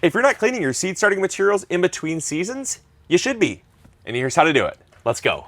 If you're not cleaning your seed starting materials in between seasons, you should be. And here's how to do it. Let's go.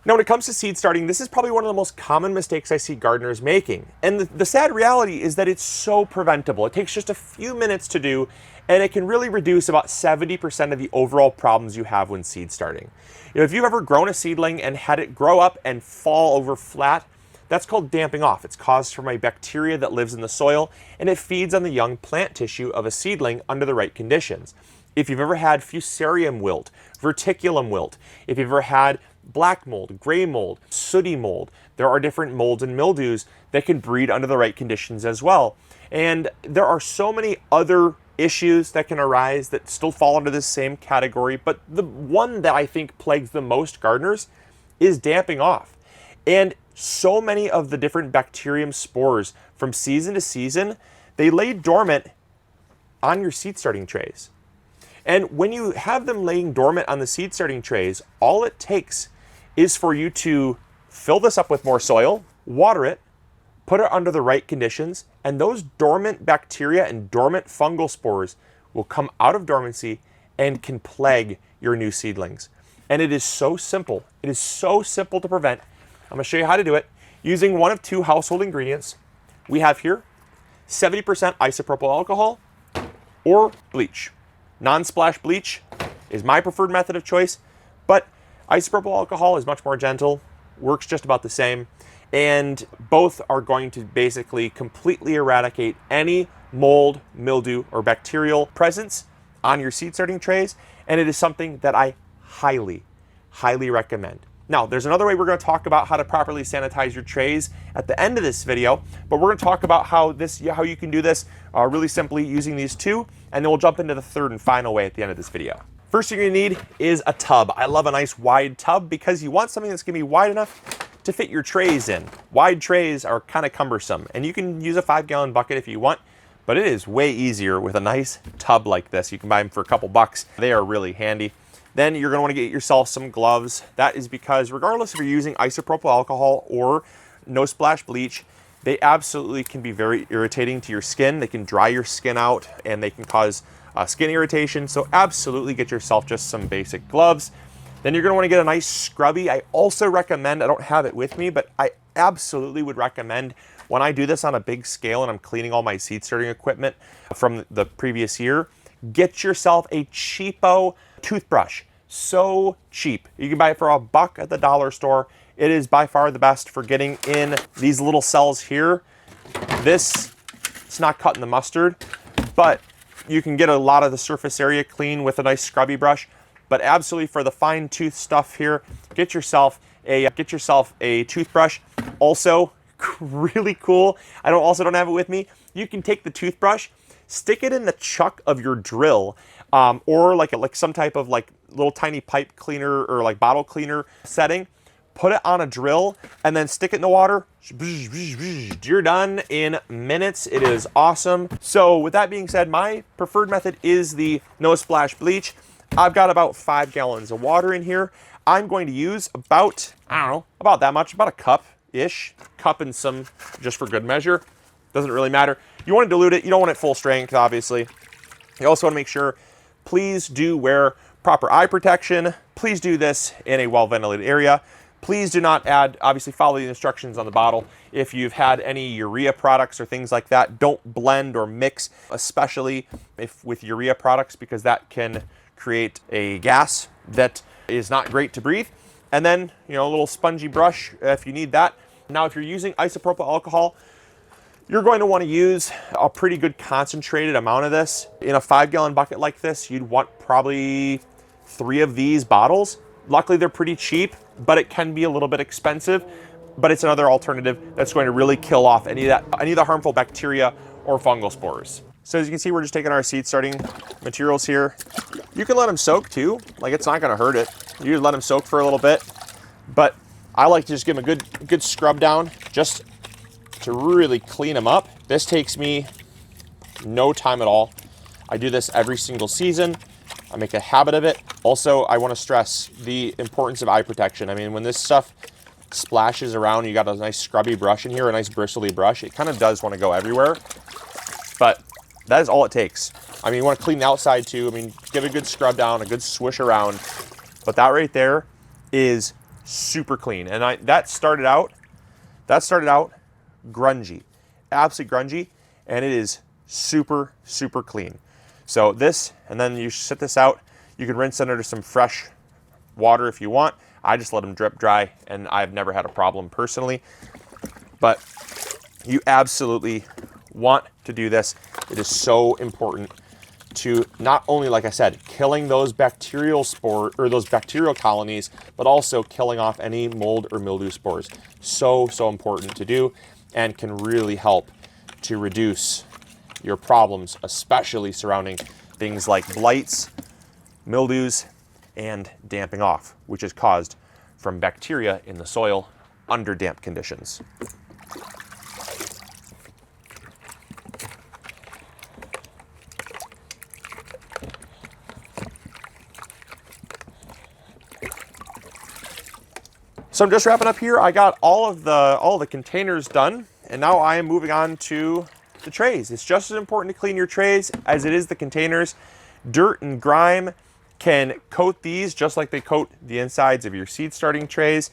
Now, when it comes to seed starting, this is probably one of the most common mistakes I see gardeners making. And the sad reality is that it's so preventable. It takes just a few minutes to do, and it can really reduce about 70% of the overall problems you have when seed starting. You know, if you've ever grown a seedling and had it grow up and fall over flat, that's called damping off. It's caused from a bacteria that lives in the soil, and it feeds on the young plant tissue of a seedling under the right conditions. If you've ever had fusarium wilt, verticulum wilt, if you've ever had black mold, gray mold, sooty mold, there are different molds and mildews that can breed under the right conditions as well. And there are so many other issues that can arise that still fall under this same category, but the one that I think plagues the most gardeners is damping off. And so many of the different bacterium spores from season to season, they lay dormant on your seed starting trays. And when you have them laying dormant on the seed starting trays, all it takes is for you to fill this up with more soil, water it, put it under the right conditions, and those dormant bacteria and dormant fungal spores will come out of dormancy and can plague your new seedlings. And it is so simple. It is so simple to prevent. I'm going to show you how to do it using one of two household ingredients. We have here 70% isopropyl alcohol or bleach. Non-splash bleach is my preferred method of choice, but isopropyl alcohol is much more gentle, works just about the same, and both are going to basically completely eradicate any mold, mildew, or bacterial presence on your seed starting trays, and it is something that I highly, highly recommend. Now, there's another way we're going to talk about how to properly sanitize your trays at the end of this video, but we're going to talk about how you can do this really simply using these two, and then we'll jump into the third and final way at the end of this video. First thing you're going to need is a tub. I love a nice wide tub because you want something that's going to be wide enough to fit your trays in. Wide trays are kind of cumbersome, and you can use a 5-gallon bucket if you want, but it is way easier with a nice tub like this. You can buy them for a couple bucks. They are really handy. Then you're going to want to get yourself some gloves. That is because regardless if you're using isopropyl alcohol or no splash bleach, they absolutely can be very irritating to your skin. They can dry your skin out and they can cause skin irritation. So absolutely get yourself just some basic gloves. Then you're going to want to get a nice scrubby. I also recommend, I don't have it with me, but I absolutely would recommend when I do this on a big scale and I'm cleaning all my seed starting equipment from the previous year, get yourself a cheapo toothbrush. So cheap. You can buy it for $1 at the dollar store. It is by far the best for getting in these little cells here. It's not cutting the mustard, but you can get a lot of the surface area clean with a nice scrubby brush. But absolutely for the fine tooth stuff here, get yourself a toothbrush. Also, really cool. I also don't have it with me. You can take the toothbrush, stick it in the chuck of your drill, or like some type of like little tiny pipe cleaner or like bottle cleaner setting. Put it on a drill and then stick it in the water. You're done in minutes. It is awesome. So with that being said, my preferred method is the no splash bleach. I've got about 5 gallons of water in here. I'm going to use about that much, about a cup-ish. Cup and some just for good measure. Doesn't really matter. You want to dilute it. You don't want it full strength, obviously. You also want to make sure, please do wear proper eye protection. Please do this in a well-ventilated area. Please do not add, obviously follow the instructions on the bottle. If you've had any urea products or things like that, don't blend or mix, especially if with urea products, because that can create a gas that is not great to breathe. And then, a little spongy brush if you need that. Now, if you're using isopropyl alcohol, you're going to want to use a pretty good concentrated amount of this. In a 5-gallon bucket like this, you'd want probably 3 of these bottles. Luckily, they're pretty cheap, but it can be a little bit expensive. But it's another alternative that's going to really kill off any of the harmful bacteria or fungal spores. So as you can see, we're just taking our seed starting materials here. You can let them soak too. Like, it's not going to hurt it. You just let them soak for a little bit. But I like to just give them a good scrub down just to really clean them up. This takes me no time at all. I do this every single season. I make a habit of it. Also, I want to stress the importance of eye protection. I mean, when this stuff splashes around. You got a nice scrubby brush in here, a nice bristly brush. It kind of does want to go everywhere, but that is all it takes. I mean, you want to clean the outside too. I mean, give it a good scrub down, a good swish around, but that right there is super clean. And that started out grungy, absolutely grungy, and it is super, super clean. So this, and then you sit this out. You can rinse it under some fresh water if you want. I just let them drip dry, and I've never had a problem personally. But you absolutely want to do this. It is so important to not only, like I said, killing those bacterial those bacterial colonies, but also killing off any mold or mildew spores. So important to do, and can really help to reduce your problems, especially surrounding things like blights, mildews, and damping off, which is caused from bacteria in the soil under damp conditions. So I'm just wrapping up here. I got all of the containers done, and now I am moving on to the trays. It's just as important to clean your trays as it is the containers. Dirt and grime can coat these just like they coat the insides of your seed starting trays.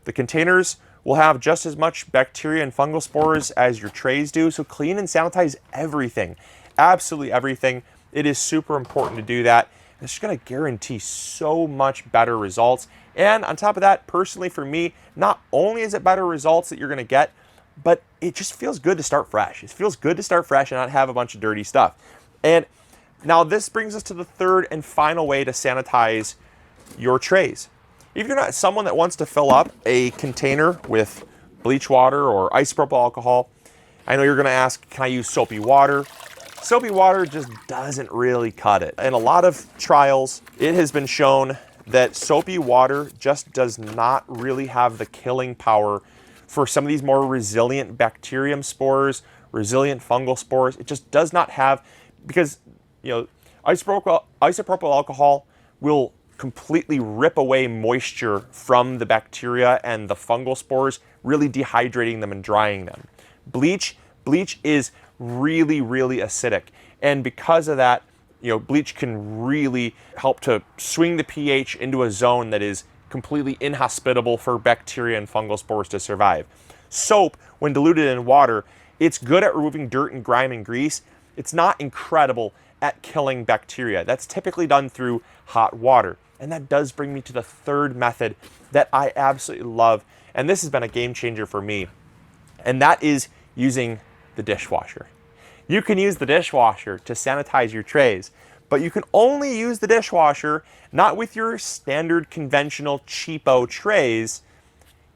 The containers will have just as much bacteria and fungal spores as your trays do, so clean and sanitize everything, absolutely everything. It is super important to do that. It's just going to guarantee so much better results. And on top of that, personally for me, not only is it better results that you're going to get, but it just feels good to start fresh. It feels good to start fresh and not have a bunch of dirty stuff. And now this brings us to the third and final way to sanitize your trays. If you're not someone that wants to fill up a container with bleach water or isopropyl alcohol, I know you're going to ask, can I use soapy water? Soapy water just doesn't really cut it. In a lot of trials, it has been shown that soapy water just does not really have the killing power for some of these more resilient bacterium spores, resilient fungal spores. It just does not have, because isopropyl alcohol will completely rip away moisture from the bacteria and the fungal spores, really dehydrating them and drying them. Bleach is really, really acidic, and because of that, bleach can really help to swing the pH into a zone that is completely inhospitable for bacteria and fungal spores to survive. Soap, when diluted in water, it's good at removing dirt and grime and grease. It's not incredible at killing bacteria. That's typically done through hot water. And that does bring me to the third method that I absolutely love, and this has been a game changer for me, and that is using the dishwasher. You can use the dishwasher to sanitize your trays, but you can only use the dishwasher not with your standard conventional cheapo trays.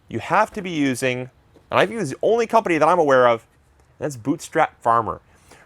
You have to be using, and I've used the only company that I'm aware of, and that's Bootstrap Farmer.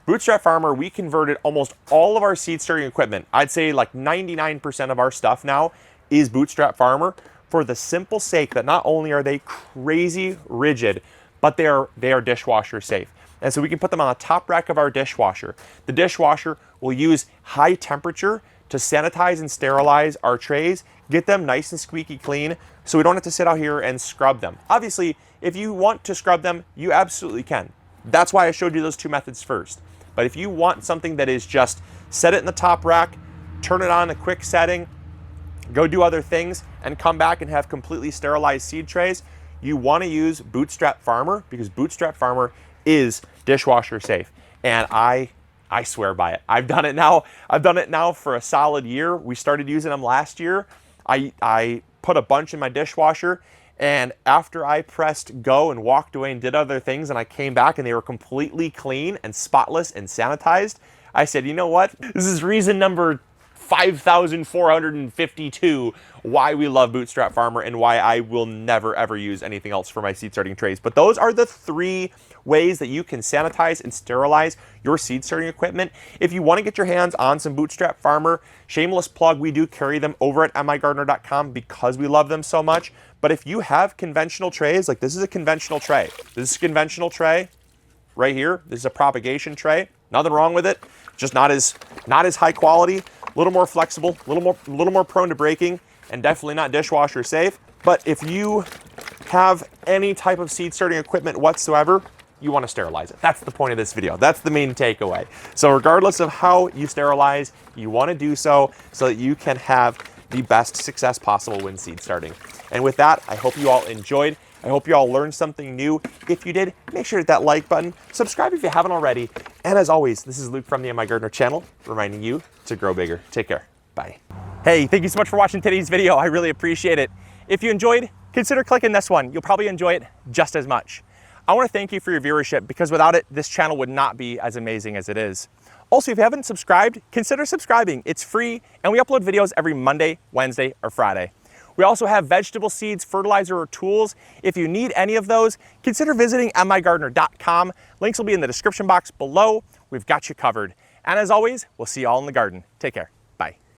Bootstrap Farmer, we converted almost all of our seed starting equipment. I'd say like 99% of our stuff now is Bootstrap Farmer, for the simple sake that not only are they crazy rigid, but they are dishwasher safe. And so we can put them on the top rack of our dishwasher. The dishwasher will use high temperature to sanitize and sterilize our trays, get them nice and squeaky clean, so we don't have to sit out here and scrub them. Obviously, if you want to scrub them, you absolutely can. That's why I showed you those two methods first. But if you want something that is just set it in the top rack, turn it on a quick setting, go do other things, and come back and have completely sterilized seed trays, you want to use Bootstrap Farmer, because Bootstrap Farmer is dishwasher safe. And I swear by it. I've done it now for a solid year. We started using them last year. I put a bunch in my dishwasher, and after I pressed go and walked away and did other things, and I came back and they were completely clean and spotless and sanitized, I said, you know what? This is reason number 5,452 why we love Bootstrap Farmer and why I will never ever use anything else for my seed starting trays. But those are the three ways that you can sanitize and sterilize your seed starting equipment. If you want to get your hands on some Bootstrap Farmer, shameless plug, we do carry them over at MIgardener.com because we love them so much. But if you have conventional trays, like this is a conventional tray. This is a conventional tray right here. This is a propagation tray. Nothing wrong with it. Just not as high quality, a little more flexible, a little more prone to breaking, and definitely not dishwasher safe. But if you have any type of seed starting equipment whatsoever, you want to sterilize it. That's the point of this video. That's the main takeaway. So regardless of how you sterilize, you want to do so that you can have the best success possible when seed starting. And with that, I hope you all enjoyed. I hope you all learned something new. If you did, make sure to hit that like button. Subscribe if you haven't already. And as always, this is Luke from the MIgardener channel, reminding you to grow bigger. Take care. Bye. Hey, thank you so much for watching today's video. I really appreciate it. If you enjoyed, consider clicking this one. You'll probably enjoy it just as much. I want to thank you for your viewership, because without it, this channel would not be as amazing as it is. Also, if you haven't subscribed, consider subscribing. It's free, and we upload videos every Monday, Wednesday, or Friday. We also have vegetable seeds, fertilizer, or tools. If you need any of those, consider visiting MIgardener.com. Links will be in the description box below. We've got you covered. And as always, we'll see you all in the garden. Take care.